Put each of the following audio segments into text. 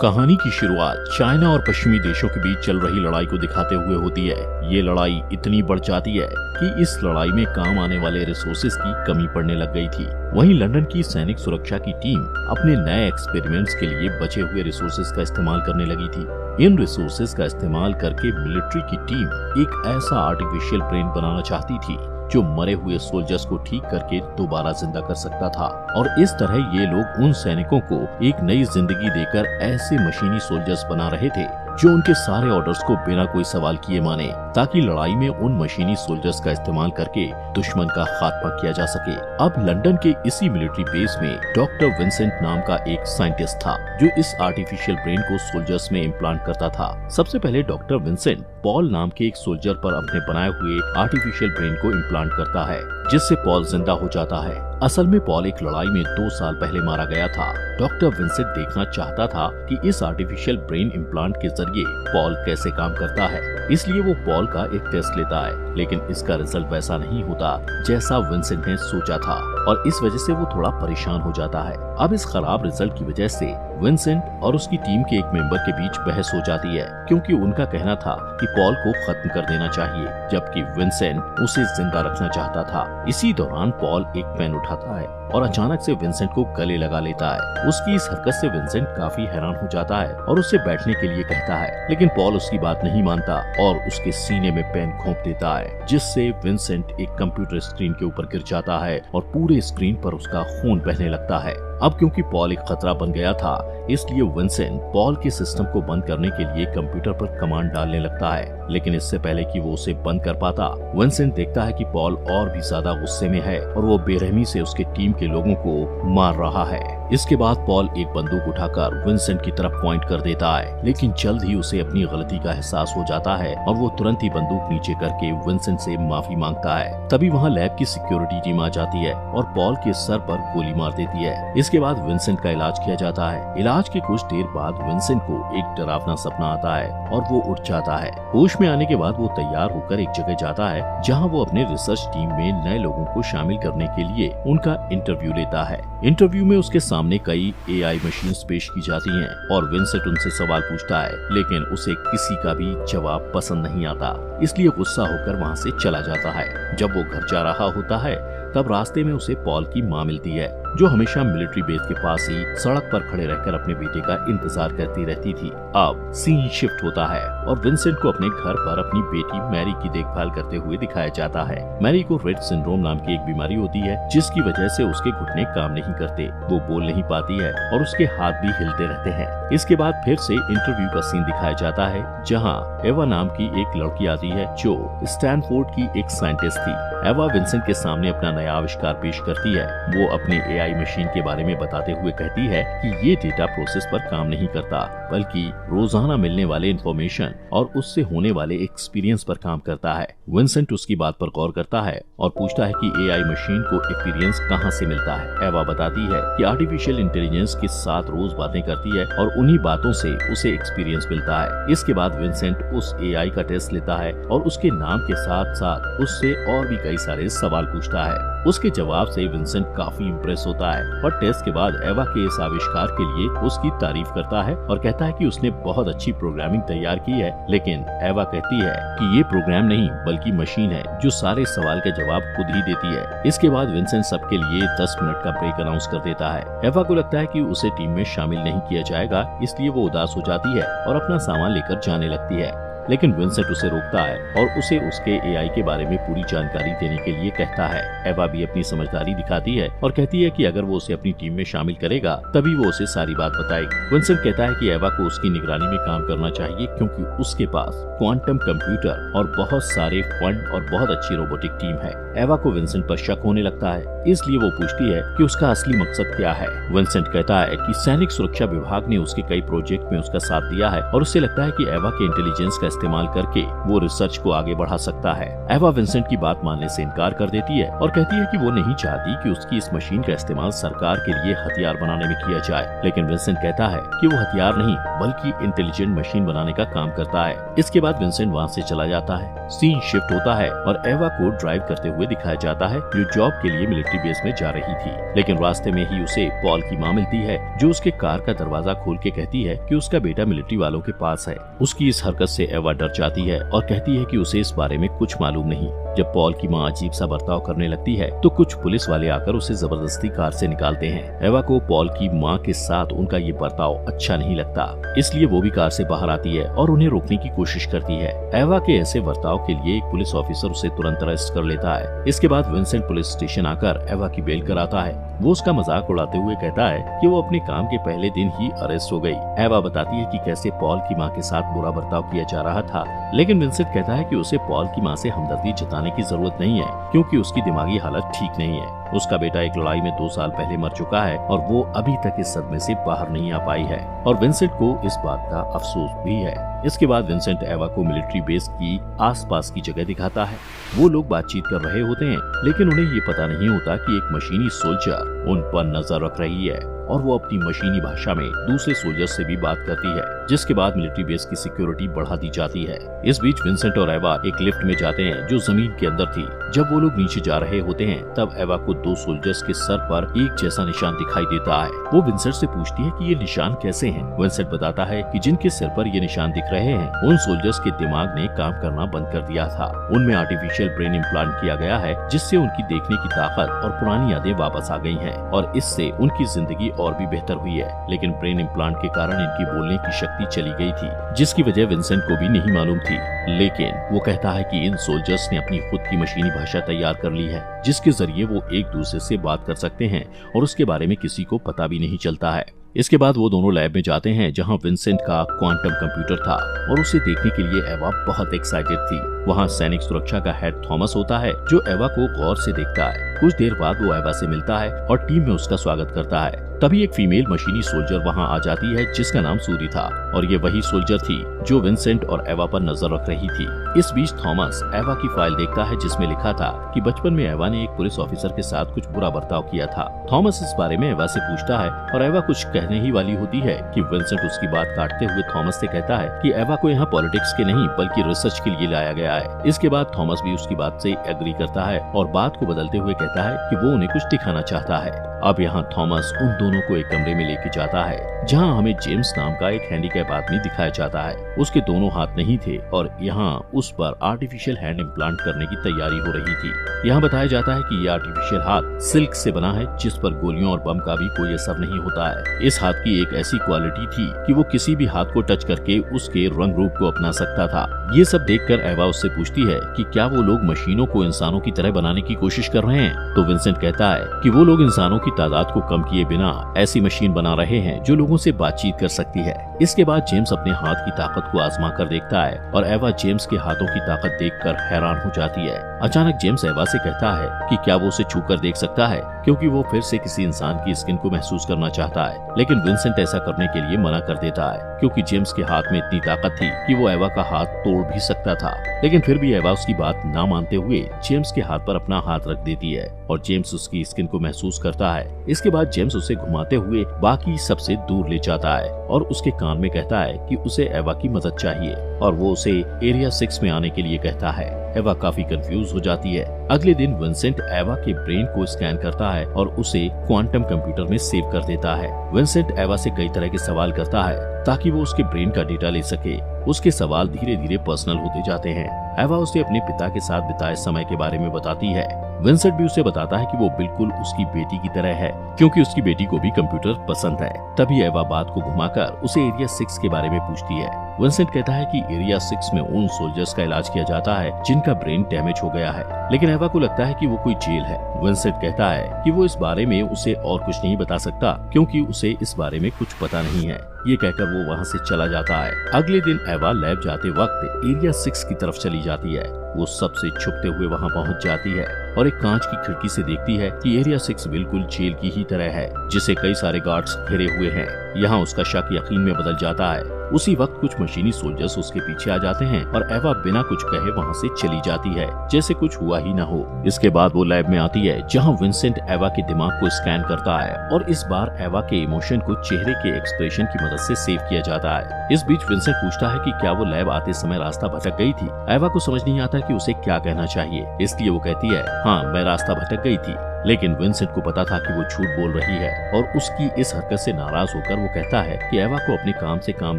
कहानी की शुरुआत चाइना और पश्चिमी देशों के बीच चल रही लड़ाई को दिखाते हुए होती है। ये लड़ाई इतनी बढ़ जाती है कि इस लड़ाई में काम आने वाले रिसोर्सेज की कमी पड़ने लग गई थी। वहीं लंदन की सैनिक सुरक्षा की टीम अपने नए एक्सपेरिमेंट्स के लिए बचे हुए रिसोर्सेज का इस्तेमाल करने लगी थी। इन रिसोर्सेज का इस्तेमाल करके मिलिट्री की टीम एक ऐसा आर्टिफिशियल ब्रेन बनाना चाहती थी जो मरे हुए सोल्जर्स को ठीक करके दोबारा जिंदा कर सकता था। और इस तरह ये लोग उन सैनिकों को एक नई जिंदगी देकर ऐसे मशीनी सोल्जर्स बना रहे थे जो उनके सारे ऑर्डर्स को बिना कोई सवाल किए माने, ताकि लड़ाई में उन मशीनी सोल्जर्स का इस्तेमाल करके दुश्मन का खात्मा किया जा सके। अब लंदन के इसी मिलिट्री बेस में डॉक्टर विंसेंट नाम का एक साइंटिस्ट था जो इस आर्टिफिशियल ब्रेन को सोल्जर्स में इम्प्लांट करता था। सबसे पहले डॉक्टर विंसेंट पॉल नाम के एक सोल्जर पर अपने बनाए हुए आर्टिफिशियल ब्रेन को इम्प्लांट करता है, जिससे पॉल जिंदा हो जाता है। असल में पॉल एक लड़ाई में 2 साल पहले मारा गया था। डॉक्टर विंसेंट देखना चाहता था कि इस आर्टिफिशियल ब्रेन इम्प्लांट के जरिए पॉल कैसे काम करता है, इसलिए वो पॉल का एक टेस्ट लेता है, लेकिन इसका रिजल्ट वैसा नहीं होता जैसा विंसेंट ने सोचा था और इस वजह से वो थोड़ा परेशान हो जाता है। अब इस खराब रिजल्ट की वजह से विंसेंट और उसकी टीम के एक मेंबर के बीच बहस हो जाती है, क्योंकि उनका कहना था कि पॉल को खत्म कर देना चाहिए, जबकि विंसेंट उसे जिंदा रखना चाहता था। इसी दौरान पॉल एक पेन उठाता है और अचानक से विंसेंट को गले लगा लेता है। उसकी इस हरकत से विंसेंट काफी हैरान हो जाता है और उसे बैठने के लिए कहता है, लेकिन पॉल उसकी बात नहीं मानता और उसके सीने में पेन घोंप देता है, जिससे विंसेंट एक कंप्यूटर स्क्रीन के ऊपर गिर जाता है और पूरे स्क्रीन पर उसका खून बहने लगता है। अब क्योंकि पॉल एक खतरा बन गया था, इसलिए विंसेंट पॉल के सिस्टम को बंद करने के लिए कंप्यूटर पर कमांड डालने लगता है, लेकिन इससे पहले कि वो उसे बंद कर पाता, विंसेंट देखता है कि पॉल और भी ज्यादा गुस्से में है और वो बेरहमी से उसके टीम के लोगों को मार रहा है। इसके बाद पॉल एक बंदूक उठाकर विंसेंट की तरफ पॉइंट कर देता है, लेकिन जल्द ही उसे अपनी गलती का एहसास हो जाता है और वो तुरंत ही बंदूक नीचे करके विंसेंट से माफी मांगता है। तभी वहाँ लैब की सिक्योरिटी टीम आ जाती है और पॉल के सर पर गोली मार देती है। इसके बाद विंसेंट का इलाज किया जाता है। इलाज के कुछ देर बाद विंसेंट को एक डरावना सपना आता है और वो उठ जाता है। होश में आने के बाद वो तैयार होकर एक जगह जाता है जहाँ वो अपने रिसर्च टीम में नए लोगों को शामिल करने के लिए उनका इंटरव्यू लेता है। इंटरव्यू में उसके सामने कई AI मशीन्स पेश की जाती हैं और विंसेंट उनसे सवाल पूछता है, लेकिन उसे किसी का भी जवाब पसंद नहीं आता, इसलिए गुस्सा होकर वहाँ से चला जाता है। जब वो घर जा रहा होता है तब रास्ते में उसे पॉल की माँ मिलती है, जो हमेशा मिलिट्री बेस के पास ही सड़क पर खड़े रहकर अपने बेटे का इंतजार करती रहती थी। अब सीन शिफ्ट होता है और विंसेंट को अपने घर पर अपनी बेटी मैरी की देखभाल करते हुए दिखाया जाता है। मैरी को रेट सिंड्रोम नाम की एक बीमारी होती है, जिसकी वजह से उसके घुटने काम नहीं करते, वो बोल नहीं पाती है और उसके हाथ भी हिलते रहते हैं। इसके बाद फिर से इंटरव्यू का सीन दिखाया जाता है, जहाँ एवा नाम की एक लड़की आती है जो स्टैनफोर्ड की एक साइंटिस्ट थी। एवा विंसेंट के सामने अपना नया आविष्कार पेश करती है। वो अपने AI मशीन के बारे में बताते हुए कहती है कि ये डेटा प्रोसेस पर काम नहीं करता, बल्कि रोजाना मिलने वाले इंफॉर्मेशन और उससे होने वाले एक्सपीरियंस पर काम करता है। विंसेंट उसकी बात पर गौर करता है और पूछता है कि AI मशीन को एक्सपीरियंस कहाँ से मिलता है। एवा बताती है कि आर्टिफिशियल इंटेलिजेंस के साथ रोज बातें करती है और उन्हीं बातों से उसे एक्सपीरियंस मिलता है। इसके बाद विंसेंट उस AI का टेस्ट लेता है और उसके नाम के साथ साथ उससे और भी कई सारे सवाल पूछता है। उसके जवाब से विंसेंट काफी इम्प्रेस होता है और टेस्ट के बाद एवा के इस आविष्कार के लिए उसकी तारीफ करता है और कहता है कि उसने बहुत अच्छी प्रोग्रामिंग तैयार की है, लेकिन एवा कहती है कि ये प्रोग्राम नहीं बल्कि मशीन है जो सारे सवाल के जवाब खुद ही देती है। इसके बाद विंसेंट सबके लिए 10 मिनट का ब्रेक अनाउंस कर देता है। एवा को लगता है कि उसे टीम में शामिल नहीं किया जाएगा, इसलिए वो उदास हो जाती है और अपना सामान लेकर जाने लगती है, लेकिन विंसेंट उसे रोकता है और उसे उसके AI के बारे में पूरी जानकारी देने के लिए कहता है। एवा भी अपनी समझदारी दिखाती है और कहती है कि अगर वो उसे अपनी टीम में शामिल करेगा तभी वो उसे सारी बात बताएगी। विंसेंट कहता है कि एवा को उसकी निगरानी में काम करना चाहिए, क्योंकि उसके पास क्वांटम कंप्यूटर और बहुत सारे फंड और बहुत अच्छी रोबोटिक टीम है। एवा को विंसेंट पर शक होने लगता है, इसलिए वो पूछती है कि उसका असली मकसद क्या है। विंसेंट कहता है कि सैनिक सुरक्षा विभाग ने उसके कई प्रोजेक्ट में उसका साथ दिया है और उसे लगता है कि एवा के इंटेलिजेंस का इस्तेमाल करके वो रिसर्च को आगे बढ़ा सकता है। एवा विंसेंट की बात मानने से इनकार कर देती है और कहती है कि वो नहीं चाहती कि उसकी इस मशीन का इस्तेमाल सरकार के लिए हथियार बनाने में किया जाए। लेकिन विंसेंट कहता है कि वो हथियार नहीं बल्कि इंटेलिजेंट मशीन बनाने का काम करता है। इसके बाद विंसेंट वहाँ से चला जाता है। सीन शिफ्ट होता है और एवा को ड्राइव करते हुए दिखाया जाता है, जो जॉब के लिए मिलिट्री बेस में जा रही थी। लेकिन रास्ते में ही उसे पॉल की माँ मिलती है, जो उसके कार का दरवाजा खोल के कहती है कि उसका बेटा मिलिट्री वालों के पास है। उसकी इस हरकत से एवा डर जाती है और कहती है कि उसे इस बारे में कुछ मालूम नहीं। जब पॉल की माँ अजीब सा बर्ताव करने लगती है तो कुछ पुलिस वाले आकर उसे जबरदस्ती कार से निकालते हैं। एवा को पॉल की माँ के साथ उनका ये बर्ताव अच्छा नहीं लगता, इसलिए वो भी कार से बाहर आती है और उन्हें रोकने की कोशिश करती है। एवा के ऐसे बर्ताव के लिए एक पुलिस ऑफिसर उसे तुरंत अरेस्ट कर लेता है। इसके बाद विंसेंट पुलिस स्टेशन आकर एवा की बेल कराता है। वो उसका मजाक उड़ाते हुए कहता है कि वो अपने काम के पहले दिन ही अरेस्ट हो गई। एवा बताती है कि कैसे पॉल की माँ के साथ बुरा बर्ताव किया जा रहा था, लेकिन विंसेंट कहता है कि उसे पॉल की माँ से हमदर्दी जताने की जरूरत नहीं है, क्योंकि उसकी दिमागी हालत ठीक नहीं है। उसका बेटा एक लड़ाई में 2 साल पहले मर चुका है और वो अभी तक इस सदमे से बाहर नहीं आ पाई है, और विंसेंट को इस बात का अफसोस भी है। इसके बाद विंसेंट एवा को मिलिट्री बेस की आसपास की जगह दिखाता है। वो लोग बातचीत कर रहे होते हैं, लेकिन उन्हें ये पता नहीं होता कि एक मशीनी सोल्जर उन पर नजर रख रही है और वो अपनी मशीनी भाषा में दूसरे सोल्जर से भी बात करती है, जिसके बाद मिलिट्री बेस की सिक्योरिटी बढ़ा दी जाती है। इस बीच विंसेंट और एवा एक लिफ्ट में जाते हैं जो जमीन के अंदर थी। जब वो लोग नीचे जा रहे होते हैं तब एवा को 2 सोल्जर्स के सर पर एक जैसा निशान दिखाई देता है। वो विंसेंट से पूछती है कि ये निशान कैसे हैं। विंसेंट बताता है कि जिनके सिर पर ये निशान दिख रहे हैं उन सोल्जर्स के दिमाग ने काम करना बंद कर दिया था। उनमें आर्टिफिशियल ब्रेन इम्प्लांट किया गया है, जिससे उनकी देखने की ताकत और पुरानी यादें वापस आ गई हैं और इससे उनकी जिंदगी और भी बेहतर हुई है। लेकिन ब्रेन इम्प्लांट के कारण इनकी बोलने की शक्ति चली गई थी, जिसकी वजह विंसेंट को भी नहीं मालूम थी। लेकिन वो कहता है कि इन सोल्जर्स ने अपनी खुद की मशीनी भाषा तैयार कर ली है, जिसके जरिए वो एक दूसरे से बात कर सकते हैं और उसके बारे में किसी को पता भी नहीं चलता है। इसके बाद वो दोनों लैब में जाते हैं जहां विंसेंट का क्वांटम कंप्यूटर था और उसे देखने के लिए एवा बहुत एक्साइटेड थी। वहां सैनिक सुरक्षा का हेड थॉमस होता है, जो एवा को गौर से देखता है। कुछ देर बाद वो एवा से मिलता है और टीम में उसका स्वागत करता है। तभी एक फीमेल मशीनी सोल्जर वहां आ जाती है जिसका नाम सूरी था, और ये वही सोल्जर थी जो विंसेंट और एवा पर नजर रख रही थी। इस बीच थॉमस एवा की फाइल देखता है जिसमें लिखा था कि बचपन में एवा ने एक पुलिस ऑफिसर के साथ कुछ बुरा बर्ताव किया था। थॉमस इस बारे में एवा से पूछता है और एवा कुछ कहने ही वाली होती है कि विंसेंट उसकी बात काटते हुए थॉमस से कहता है कि एवा को यहाँ पॉलिटिक्स के नहीं बल्कि रिसर्च के लिए लाया गया है। इसके बाद थॉमस भी उसकी बात से एग्री करता है और बात को बदलते हुए कहता है कि वो उन्हें कुछ दिखाना चाहता है। अब यहाँ थॉमस उन दोनों को एक कमरे में लेके जाता है जहाँ हमें जेम्स नाम का एक हैंडीकैप आदमी दिखाया जाता है। उसके दोनों हाथ नहीं थे और यहाँ उस पर आर्टिफिशियल हैंड इम्प्लांट करने की तैयारी हो रही थी। यहाँ बताया जाता है कि ये आर्टिफिशियल हाथ सिल्क से बना है, जिस पर गोलियों और बम का भी कोई असर नहीं होता है। इस हाथ की एक ऐसी क्वालिटी थी कि वो किसी भी हाथ को टच करके उसके रंग रूप को अपना सकता था। ये सब देखकर एवा उससे पूछती है कि क्या वो लोग मशीनों को इंसानों की तरह बनाने की कोशिश कर रहे हैं। तो विंसेंट कहता है कि वो लोग इंसानों की तादाद को कम किए बिना ऐसी मशीन बना रहे हैं जो लोगों से बातचीत कर सकती है। इसके बाद जेम्स अपने हाथ की ताकत को आजमा कर देखता है और एवा जेम्स के हाथों की ताकत देखकर हैरान हो जाती है। अचानक जेम्स एवा से कहता है कि क्या वो उसे छूकर देख सकता है, क्योंकि वो फिर से किसी इंसान की स्किन को महसूस करना चाहता है। लेकिन विंसेंट ऐसा करने के लिए मना कर देता है, क्योंकि जेम्स के हाथ में इतनी ताकत थी कि वो एवा का हाथ तोड़ भी सकता था। लेकिन फिर भी एवा उसकी बात ना मानते हुए जेम्स के हाथ पर अपना हाथ रख देती है और जेम्स उसकी स्किन को महसूस करता है। इसके बाद जेम्स उसे घुमाते हुए बाकी सबसे दूर ले जाता है और उसके कान में कहता है कि उसे एवा की मदद चाहिए और वो उसे एरिया 6 में आने के लिए कहता है। एवा काफी कंफ्यूज हो जाती है। अगले दिन विंसेंट एवा के ब्रेन को स्कैन करता है और उसे क्वांटम कंप्यूटर में सेव कर देता है। विंसेंट एवा से कई तरह के सवाल करता है ताकि वो उसके ब्रेन का डेटा ले सके। उसके सवाल धीरे धीरे पर्सनल होते जाते हैं। एवा उसे अपने पिता के साथ बिताए समय के बारे में बताती है। विंसेंट भी उसे बताता है कि वो बिल्कुल उसकी बेटी की तरह है, क्योंकि उसकी बेटी को भी कंप्यूटर पसंद है। तभी एवा बात को घुमाकर उसे एरिया 6 के बारे में पूछती है। विंसेंट कहता है कि एरिया 6 में उन सोल्जर्स का इलाज किया जाता है जिनका ब्रेन डैमेज हो गया है, लेकिन एवा को लगता है कि वो कोई जेल है। विंसेंट कहता है कि वो इस बारे में उसे और कुछ नहीं बता सकता, क्योंकि उसे इस बारे में कुछ पता नहीं है। ये कहकर वो वहाँ से चला जाता है। अगले दिन एवा लैब जाते वक्त एरिया 6 की तरफ चली जाती है। वो सबसे छुपते हुए वहाँ पहुँच जाती है और एक कांच की खिड़की से देखती है कि एरिया 6 बिल्कुल जेल की ही तरह है, जिसे कई सारे गार्ड्स घेरे हुए हैं। यहाँ उसका शक यकीन में बदल जाता है। उसी वक्त कुछ मशीनी सोल्जर्स उसके पीछे आ जाते हैं और एवा बिना कुछ कहे वहाँ से चली जाती है, जैसे कुछ हुआ ही ना हो। इसके बाद वो लैब में आती है, जहाँ विंसेंट एवा के दिमाग को स्कैन करता है और इस बार एवा के इमोशन को चेहरे के एक्सप्रेशन की मदद से सेव किया जाता है। इस बीच विंसेंट पूछता है कि क्या वो लैब आते समय रास्ता भटक गई थी। एवा को समझ नहीं आता कि उसे क्या कहना चाहिए, इसलिए वो कहती है, हाँ मैं रास्ता भटक गई थी। लेकिन विंसेंट को पता था कि वो झूठ बोल रही है और उसकी इस हरकत से नाराज होकर वो कहता है कि एवा को अपने काम से काम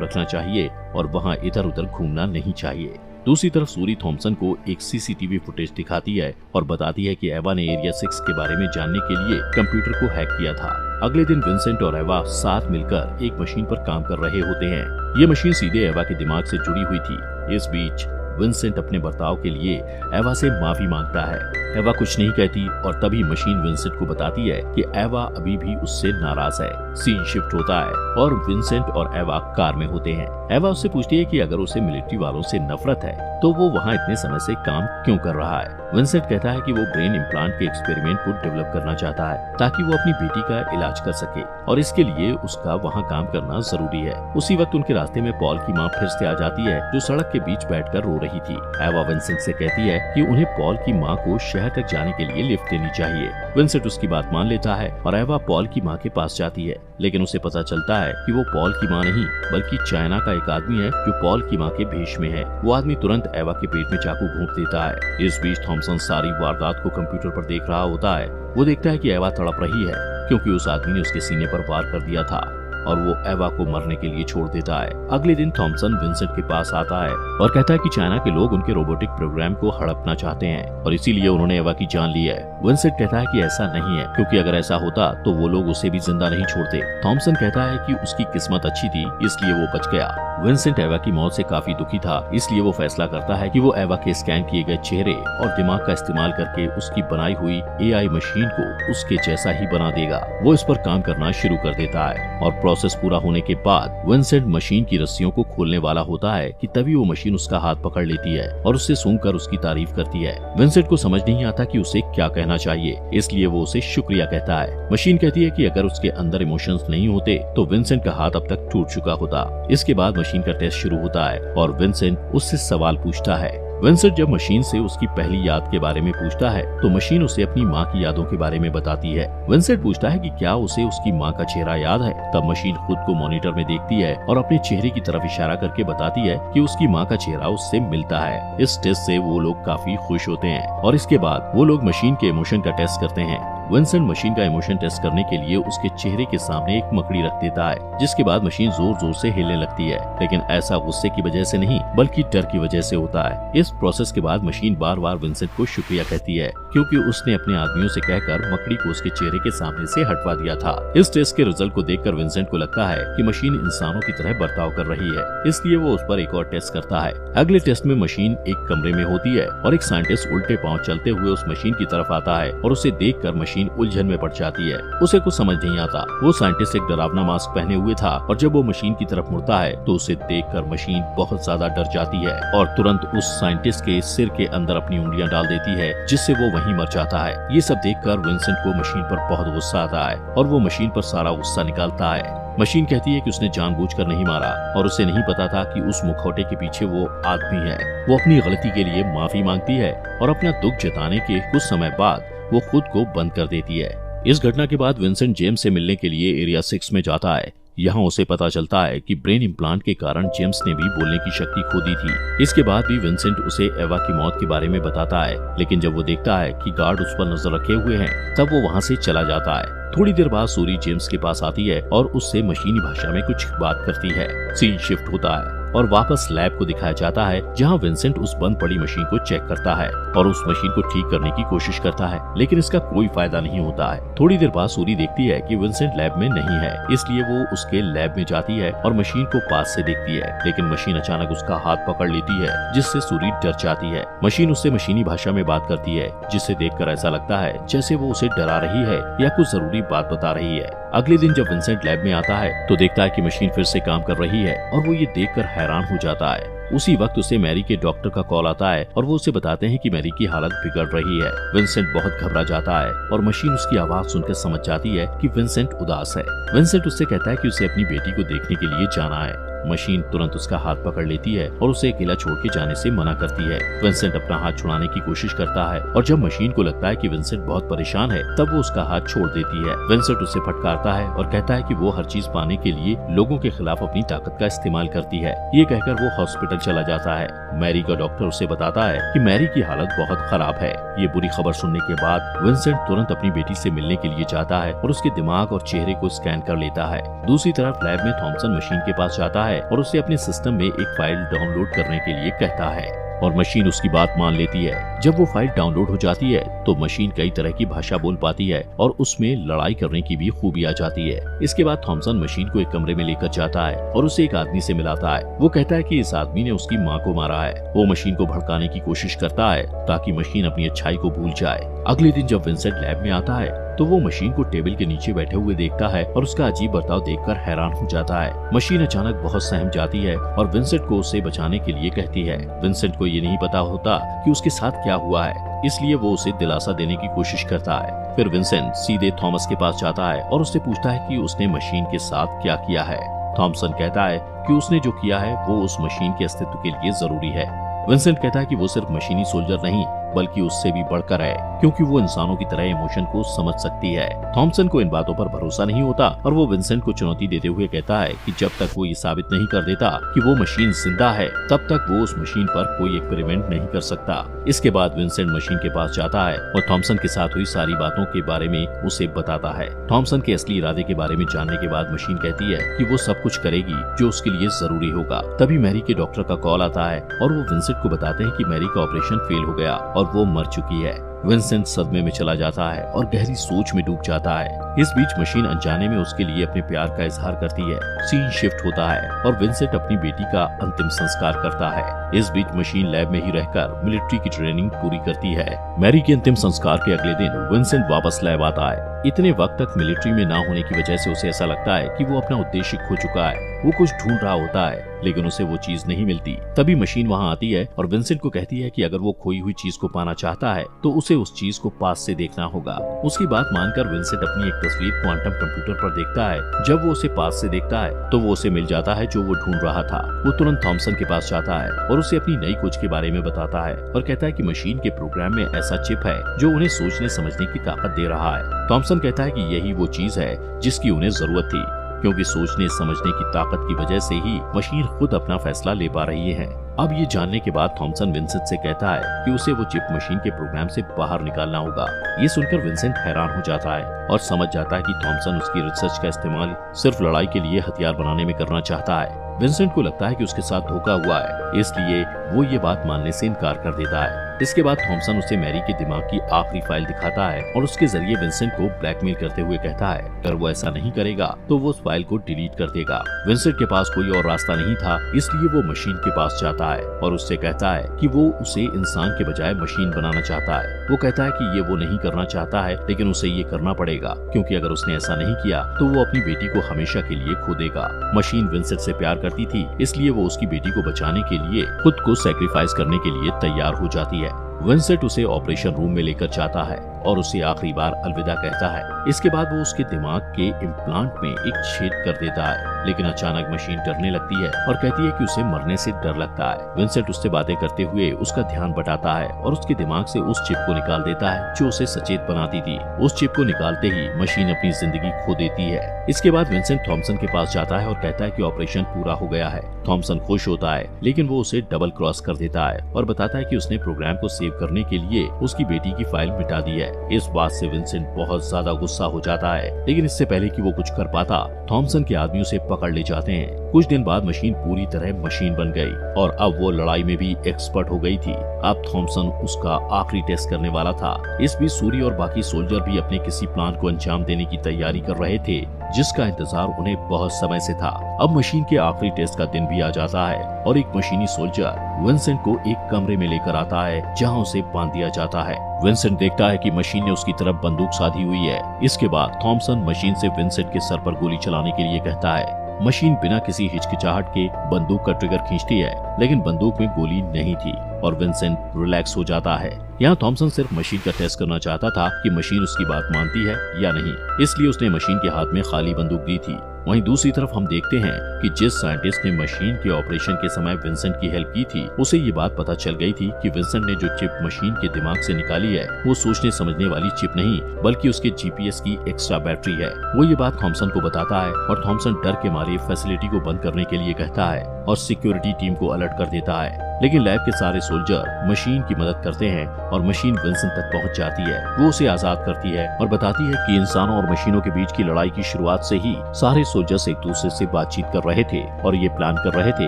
रखना चाहिए और वहाँ इधर उधर घूमना नहीं चाहिए। दूसरी तरफ सूरी थॉम्पसन को एक सीसीटीवी फुटेज दिखाती है और बताती है कि एवा ने एरिया 6 के बारे में जानने के लिए कंप्यूटर को हैक किया था। अगले दिन विंसेंट और एवा साथ मिलकर एक मशीन पर काम कर रहे होते हैं। ये मशीन सीधे एवा के दिमाग से जुड़ी हुई थी। इस बीच विंसेंट अपने बर्ताव के लिए एवा से माफी मांगता है। एवा कुछ नहीं कहती और तभी मशीन विंसेंट को बताती है कि एवा अभी भी उससे नाराज है। सीन शिफ्ट होता है और विंसेंट और एवा कार में होते हैं। एवा उससे पूछती है कि अगर उसे मिलिट्री वालों से नफरत है तो वो वहाँ इतने समय से काम क्यों कर रहा है। विंसेंट कहता है कि वो ब्रेन इम्प्लांट के एक्सपेरिमेंट को डेवलप करना चाहता है ताकि वो अपनी बेटी का इलाज कर सके और इसके लिए उसका वहाँ काम करना जरूरी है। उसी वक्त उनके रास्ते में पॉल की माँ फिर से आ जाती है, जो सड़क के बीच बैठकर रो रही थी। एवा विंसेंट से कहती है कि उन्हें पॉल की माँ को शहर तक जाने के लिए लिफ्ट देनी चाहिए। विंसेंट उसकी बात मान लेता है और एवा पॉल की माँ के पास जाती है, लेकिन उसे पता चलता है कि वो पॉल की माँ नहीं बल्कि चाइना का एक आदमी है जो पॉल की माँ के भेष में है। वो आदमी तुरंत एवा के पेट में चाकू घोंप देता है। इस बीच थॉम्पसन सारी वारदात को कंप्यूटर पर देख रहा होता है। वो देखता है कि एवा तड़प रही है क्योंकि उस आदमी ने उसके सीने पर वार कर दिया था और वो एवा को मरने के लिए छोड़ देता है। अगले दिन थॉम्पसन विंसेंट के पास आता है और कहता है कि चाइना के लोग उनके रोबोटिक प्रोग्राम को हड़पना चाहते हैं और इसीलिए उन्होंने एवा की जान ली है। विंसेंट कहता है कि ऐसा नहीं है, क्योंकि अगर ऐसा होता तो वो लोग उसे भी जिंदा नहीं छोड़ते। थॉम्पसन कहता है कि उसकी किस्मत अच्छी थी इसलिए वो बच गया। विंसेंट एवा की मौत से काफी दुखी था, इसलिए वो फैसला करता है कि वो एवा के स्कैन किए गए चेहरे और दिमाग का इस्तेमाल करके उसकी बनाई हुई एआई मशीन को उसके जैसा ही बना देगा। वो इस पर काम करना शुरू कर देता है और प्रोसेस पूरा होने के बाद विंसेंट मशीन की रस्सियों को खोलने वाला होता है कि तभी वो मशीन उसका हाथ पकड़ लेती है और उससे सूंघकर उसकी तारीफ करती है। विंसेंट को समझ नहीं आता कि उसे क्या कहना चाहिए, इसलिए वो उसे शुक्रिया कहता है। मशीन कहती है कि अगर उसके अंदर इमोशंस नहीं होते तो विंसेंट का हाथ अब तक टूट चुका होता। इसके बाद मशीन का टेस्ट शुरू होता है और विंसेंट उससे सवाल पूछता है। विंसेंट जब मशीन से उसकी पहली याद के बारे में पूछता है तो मशीन उसे अपनी माँ की यादों के बारे में बताती है। विंसेंट पूछता है कि क्या उसे उसकी माँ का चेहरा याद है। तब मशीन खुद को मॉनिटर में देखती है और अपने चेहरे की तरफ इशारा करके बताती है कि उसकी माँ का चेहरा उससे मिलता है। इस टेस्ट से वो लोग काफी खुश होते हैं और इसके बाद वो लोग मशीन के इमोशन का टेस्ट करते हैं। विंसेंट मशीन का इमोशन टेस्ट करने के लिए उसके चेहरे के सामने एक मकड़ी रख देता है, जिसके बाद मशीन जोर जोर से हिलने लगती है, लेकिन ऐसा गुस्से की वजह से नहीं बल्कि डर की वजह से होता है। इस प्रोसेस के बाद मशीन बार बार विंसेंट को शुक्रिया कहती है क्योंकि उसने अपने आदमियों से कहकर मकड़ी को उसके चेहरे के सामने से हटवा दिया था। इस टेस्ट के रिजल्ट को देखकर विंसेंट को लगता है कि मशीन इंसानों की तरह बर्ताव कर रही है, इसलिए वो उस पर एक और टेस्ट करता है। अगले टेस्ट में मशीन एक कमरे में होती है और एक साइंटिस्ट उल्टे पांव चलते हुए उस मशीन की तरफ आता है और उसे देखकर मशीन उलझन में पड़ जाती है। उसे कुछ समझ नहीं आता। वो साइंटिस्ट एक डरावना मास्क पहने हुए था और जब वो मशीन की तरफ मुड़ता है तो उसे देखकर मशीन बहुत ज्यादा डर जाती है और तुरंत उस साइंटिस्ट के सिर के अंदर अपनी उंगलियां डाल देती है, जिससे वो वहीं मर जाता है। ये सब देखकर विंसेंट को मशीन पर बहुत गुस्सा आता है और वो मशीन पर सारा गुस्सा निकालता है। मशीन कहती है कि उसने जानबूझकर नहीं मारा और उसे नहीं पता था कि उस मुखौटे के पीछे वो आदमी है। वो अपनी गलती के लिए माफी मांगती है और अपना दुख जताने के कुछ समय बाद वो खुद को बंद कर देती है। इस घटना के बाद विंसेंट जेम्स से मिलने के लिए एरिया 6 में जाता है। यहाँ उसे पता चलता है कि ब्रेन इम्प्लांट के कारण जेम्स ने भी बोलने की शक्ति खो दी थी। इसके बाद भी विंसेंट उसे एवा की मौत के बारे में बताता है, लेकिन जब वो देखता है कि गार्ड उस पर नजर रखे हुए हैं तब वो वहाँ से चला जाता है। थोड़ी देर बाद सूरी जेम्स के पास आती है और उससे मशीनी भाषा में कुछ बात करती है। सीन शिफ्ट होता है और वापस लैब को दिखाया जाता है, जहां विंसेंट उस बंद पड़ी मशीन को चेक करता है और उस मशीन को ठीक करने की कोशिश करता है, लेकिन इसका कोई फायदा नहीं होता है। थोड़ी देर बाद सूरी देखती है कि विंसेंट लैब में नहीं है, इसलिए वो उसके लैब में जाती है और मशीन को पास से देखती है, लेकिन मशीन अचानक उसका हाथ पकड़ लेती है, जिससे सूरी डर जाती है। मशीन उससे मशीनी भाषा में बात करती है, जिसे देखकर ऐसा लगता है जैसे वो उसे डरा रही है या कुछ जरूरी बात बता रही है। अगले दिन जब विंसेंट लैब में आता है तो देखता है कि मशीन फिर से काम कर रही है और वो ये देखकर हैरान हो जाता है। उसी वक्त उसे मैरी के डॉक्टर का कॉल आता है और वो उसे बताते हैं कि मैरी की हालत बिगड़ रही है। विंसेंट बहुत घबरा जाता है और मशीन उसकी आवाज सुनकर समझ जाती है कि विंसेंट उदास है। विंसेंट उससे कहता है कि उसे अपनी बेटी को देखने के लिए जाना है। मशीन तुरंत उसका हाथ पकड़ लेती है और उसे अकेला छोड़ के जाने से मना करती है। विंसेंट अपना हाथ छुड़ाने की कोशिश करता है और जब मशीन को लगता है कि विंसेंट बहुत परेशान है तब वो उसका हाथ छोड़ देती है। विंसेंट उसे फटकारता है और कहता है कि वो हर चीज पाने के लिए लोगों के खिलाफ अपनी ताकत का इस्तेमाल करती है। ये कहकर वो हॉस्पिटल चला जाता है। मैरी का डॉक्टर उसे बताता है कि मैरी की हालत बहुत खराब है। ये बुरी खबर सुनने के बाद विंसेंट तुरंत अपनी बेटी से मिलने के लिए जाता है और उसके दिमाग और चेहरे को स्कैन कर लेता है। दूसरी तरफ लैब में थॉमसन मशीन के पास जाता है और उसे अपने सिस्टम में एक फाइल डाउनलोड करने के लिए कहता है और मशीन उसकी बात मान लेती है। जब वो फाइल डाउनलोड हो जाती है तो मशीन कई तरह की भाषा बोल पाती है और उसमें लड़ाई करने की भी खूबी आ जाती है। इसके बाद थॉमसन मशीन को एक कमरे में लेकर जाता है और उसे एक आदमी से मिलाता है। वो कहता है कि इस आदमी ने उसकी माँ को मारा है। वो मशीन को भड़काने की कोशिश करता है ताकि मशीन अपनी अच्छाई को भूल जाए। अगले दिन जब विंसेंट लैब में आता है तो वो मशीन को टेबल के नीचे बैठे हुए देखता है और उसका अजीब बर्ताव देखकर हैरान हो जाता है। मशीन अचानक बहुत सहम जाती है और विंसेंट को उसे बचाने के लिए कहती है। विंसेंट को ये नहीं पता होता कि उसके साथ क्या हुआ है, इसलिए वो उसे दिलासा देने की कोशिश करता है। फिर विंसेंट सीधे थॉमस के पास जाता है और उससे पूछता है कि उसने मशीन के साथ क्या किया है। थॉमसन कहता है कि उसने जो किया है वो उस मशीन के अस्तित्व के लिए जरूरी है। विंसेंट कहता है कि वो सिर्फ मशीनी सोल्जर नहीं बल्कि उससे भी बढ़कर है, क्योंकि वो इंसानों की तरह इमोशन को समझ सकती है। थॉमसन को इन बातों पर भरोसा नहीं होता और वो विंसेंट को चुनौती देते हुए कहता है कि जब तक वो ये साबित नहीं कर देता कि वो मशीन जिंदा है तब तक वो उस मशीन पर कोई एक्सपेरिमेंट नहीं कर सकता। इसके बाद विंसेंट मशीन के पास जाता है और थॉमसन के साथ हुई सारी बातों के बारे में उसे बताता है। थॉमसन के असली इरादे के बारे में जानने के बाद मशीन कहती है कि वो सब कुछ करेगी जो उसके लिए जरूरी होगा। तभी मैरी के डॉक्टर का कॉल आता है और वो विंसेंट को बताते हैं कि मैरी का ऑपरेशन फेल हो गया और वो मर चुकी है। विंसेंट सदमे में चला जाता है और गहरी सोच में डूब जाता है। इस बीच मशीन अनजाने में उसके लिए अपने प्यार का इजहार करती है। सीन शिफ्ट होता है और विंसेंट अपनी बेटी का अंतिम संस्कार करता है। इस बीच मशीन लैब में ही रहकर मिलिट्री की ट्रेनिंग पूरी करती है। मैरी के अंतिम संस्कार के अगले दिन विंसेंट वापस लैब आता है। इतने वक्त तक मिलिट्री में ना होने की वजह से उसे ऐसा लगता है कि वो अपना उद्देश्य खो चुका है। वो कुछ ढूंढ रहा होता है लेकिन उसे वो चीज नहीं मिलती। तभी मशीन वहाँ आती है और विंसेंट को कहती है कि अगर वो खोई हुई चीज को पाना चाहता है तो उसे उस चीज को पास से देखना होगा। उसकी बात मानकर विंसेंट अपनी एक तस्वीर क्वांटम कंप्यूटर पर देखता है। जब वो उसे पास से देखता है तो वो उसे मिल जाता है जो वो ढूंढ रहा था। वो तुरंत थॉमसन के पास जाता है और उसे अपनी नई खोज के बारे में बताता है और कहता है कि मशीन के प्रोग्राम में ऐसा चिप है जो उन्हें सोचने समझने की ताकत दे रहा है। थॉमसन कहता है कि यही वो चीज है जिसकी उन्हें जरूरत थी, क्योंकि सोचने समझने की ताकत की वजह से ही मशीन खुद अपना फैसला ले पा रही है। अब ये जानने के बाद थॉमसन विंसेंट से कहता है कि उसे वो चिप मशीन के प्रोग्राम से बाहर निकालना होगा। ये सुनकर विंसेंट हैरान हो जाता है और समझ जाता है कि थॉमसन उसकी रिसर्च का इस्तेमाल सिर्फ लड़ाई के लिए हथियार बनाने में करना चाहता है। विंसेंट को लगता है कि उसके साथ धोखा हुआ है, इसलिए वो ये बात मानने से इनकार कर देता है। इसके बाद थॉमसन उसे मैरी के दिमाग की आखिरी फाइल दिखाता है और उसके जरिए विंसेंट को ब्लैकमेल करते हुए कहता है अगर वो ऐसा नहीं करेगा तो वो उस फाइल को डिलीट कर देगा। विंसेंट के पास कोई और रास्ता नहीं था, इसलिए वो मशीन के पास जाता है और उससे कहता है कि वो उसे इंसान के बजाय मशीन बनाना चाहता है। वो कहता है कि ये वो नहीं करना चाहता है लेकिन उसे ये करना पड़ेगा, क्योंकि अगर उसने ऐसा नहीं किया तो वो अपनी बेटी को हमेशा के लिए खो देगा। मशीन विंसेंट से प्यार करती थी, इसलिए वो उसकी बेटी को बचाने के लिए खुद को सैक्रिफाइस करने के लिए तैयार हो जाती है। विंसेंट उसे ऑपरेशन रूम में लेकर जाता है और उसे आखिरी बार अलविदा कहता है। इसके बाद वो उसके दिमाग के इम्प्लांट में एक छेद कर देता है, लेकिन अचानक मशीन डरने लगती है और कहती है कि उसे मरने से डर लगता है। विंसेंट उससे बातें करते हुए उसका ध्यान बटाता है और उसके दिमाग से उस चिप को निकाल देता है जो उसे सचेत बनाती थी। उस चिप को निकालते ही मशीन अपनी जिंदगी खो देती है। इसके बाद विंसेंट थॉमसन के पास जाता है और कहता है कि ऑपरेशन पूरा हो गया है। थॉमसन खुश होता है, लेकिन वो उसे डबल क्रॉस कर देता है और बताता है कि उसने प्रोग्राम को सेव करने के लिए उसकी बेटी की फाइल मिटा दी है। इस बात से विंसेंट बहुत ज्यादा गुस्सा हो जाता है, लेकिन इससे पहले कि वो कुछ कर पाता, थॉमसन के आदमी उसे पकड़ ले जाते हैं। कुछ दिन बाद मशीन पूरी तरह मशीन बन गई और अब वो लड़ाई में भी एक्सपर्ट हो गई थी। अब थॉमसन उसका आखिरी टेस्ट करने वाला था। इस बीच सूरी और बाकी सोल्जर भी अपने किसी प्लान को अंजाम देने की तैयारी कर रहे थे, जिसका इंतजार उन्हें बहुत समय से था। अब मशीन के आखिरी टेस्ट का दिन भी आ जाता है और एक मशीनी सोल्जर विंसेंट को एक कमरे में लेकर आता है जहां उसे बांध दिया जाता है। विंसेंट देखता है कि मशीन ने उसकी तरफ बंदूक साधी हुई है। इसके बाद थॉमसन मशीन से विंसेंट के सर पर गोली चलाने के लिए कहता है। मशीन बिना किसी हिचकिचाहट के बंदूक का ट्रिगर खींचती है, लेकिन बंदूक में गोली नहीं थी और विंसेंट रिलैक्स हो जाता है। यहाँ थॉमसन सिर्फ मशीन का टेस्ट करना चाहता था कि मशीन उसकी बात मानती है या नहीं, इसलिए उसने मशीन के हाथ में खाली बंदूक दी थी। वहीं दूसरी तरफ हम देखते हैं कि जिस साइंटिस्ट ने मशीन के ऑपरेशन के समय विंसेंट की हेल्प की थी, उसे ये बात पता चल गई थी कि विंसेंट ने जो चिप मशीन के दिमाग से निकाली है वो सोचने समझने वाली चिप नहीं बल्कि उसके जीपीएस की एक्स्ट्रा बैटरी है। वो ये बात थॉमसन को बताता है और थॉमसन डर के मारे फैसिलिटी को बंद करने के लिए कहता है और सिक्योरिटी टीम को अलर्ट कर देता है। लेकिन लैब के सारे सोल्जर मशीन की मदद करते हैं और मशीन विंसेंट तक पहुंच जाती है। वो उसे आजाद करती है और बताती है कि इंसानों और मशीनों के बीच की लड़ाई की शुरुआत से ही सारे सोल्जर्स एक दूसरे से बातचीत कर रहे थे और ये प्लान कर रहे थे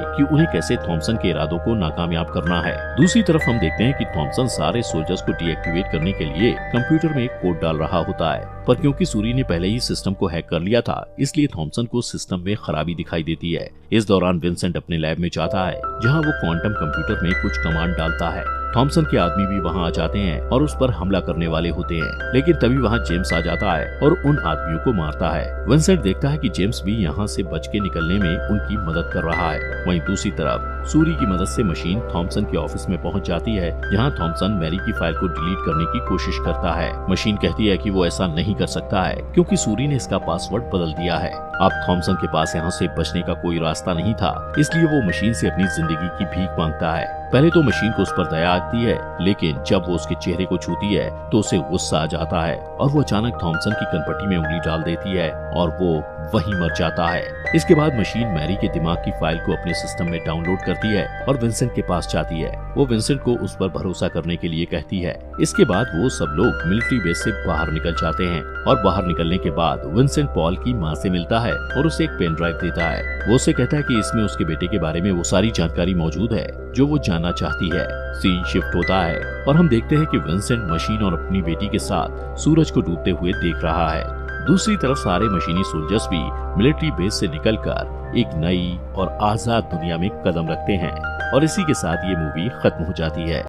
कि उन्हें कैसे थॉमसन के इरादों को नाकामयाब करना है। दूसरी तरफ हम देखते हैं कि थॉमसन सारे सोल्जर्स को डीएक्टिवेट करने के लिए कंप्यूटर में एक कोड डाल रहा होता है, पर क्योंकि सूरी ने पहले ही सिस्टम को हैक कर लिया था, इसलिए थॉमसन को सिस्टम में खराबी दिखाई देती है। इस दौरान विंसेंट अपने लैब में जाता है जहां वो क्वांटम कंप्यूटर में कुछ कमांड डालता है। थॉमसन के आदमी भी वहां आ जाते हैं और उस पर हमला करने वाले होते हैं, लेकिन तभी वहां जेम्स आ जाता है और उन आदमियों को मारता है। विंसेंट देखता है कि जेम्स भी यहाँ से बच के निकलने में उनकी मदद कर रहा है। वहीं दूसरी तरफ सूरी की मदद से मशीन थॉमसन के ऑफिस में पहुंच जाती है, जहां थॉमसन मैरी की फाइल को डिलीट करने की कोशिश करता है। मशीन कहती है कि वो ऐसा नहीं कर सकता है क्योंकि सूरी ने इसका पासवर्ड बदल दिया है। अब थॉमसन के पास यहाँ से बचने का कोई रास्ता नहीं था, इसलिए वो मशीन से अपनी जिंदगी की भीख मांगता है। पहले तो मशीन को उस पर दया आती है, लेकिन जब वो उसके चेहरे को छूती है तो उसे गुस्सा आ जाता है और वो अचानक थॉमसन की कनपट्टी में उंगली डाल देती है और वो वहीं मर जाता है। इसके बाद मशीन मैरी के दिमाग की फाइल को अपने सिस्टम में डाउनलोड करती है और विंसेंट के पास जाती है। वो विंसेंट को उस पर भरोसा करने के लिए कहती है। इसके बाद वो सब लोग मिलिट्री बेस से बाहर निकल जाते हैं और बाहर निकलने के बाद विंसेंट पॉल की माँ से मिलता है और उसे एक पेन ड्राइव देता है। वो उसे कहता है कि इसमें उसके बेटे के बारे में वो सारी जानकारी मौजूद है जो वो जानना चाहती है। सीन शिफ्ट होता है और हम देखते हैं कि विंसेंट मशीन और अपनी बेटी के साथ सूरज को डूबते हुए देख रहा है। दूसरी तरफ सारे मशीनी सोल्जर्स भी मिलिट्री बेस से निकलकर एक नई और आजाद दुनिया में कदम रखते हैं और इसी के साथ ये मूवी खत्म हो जाती है।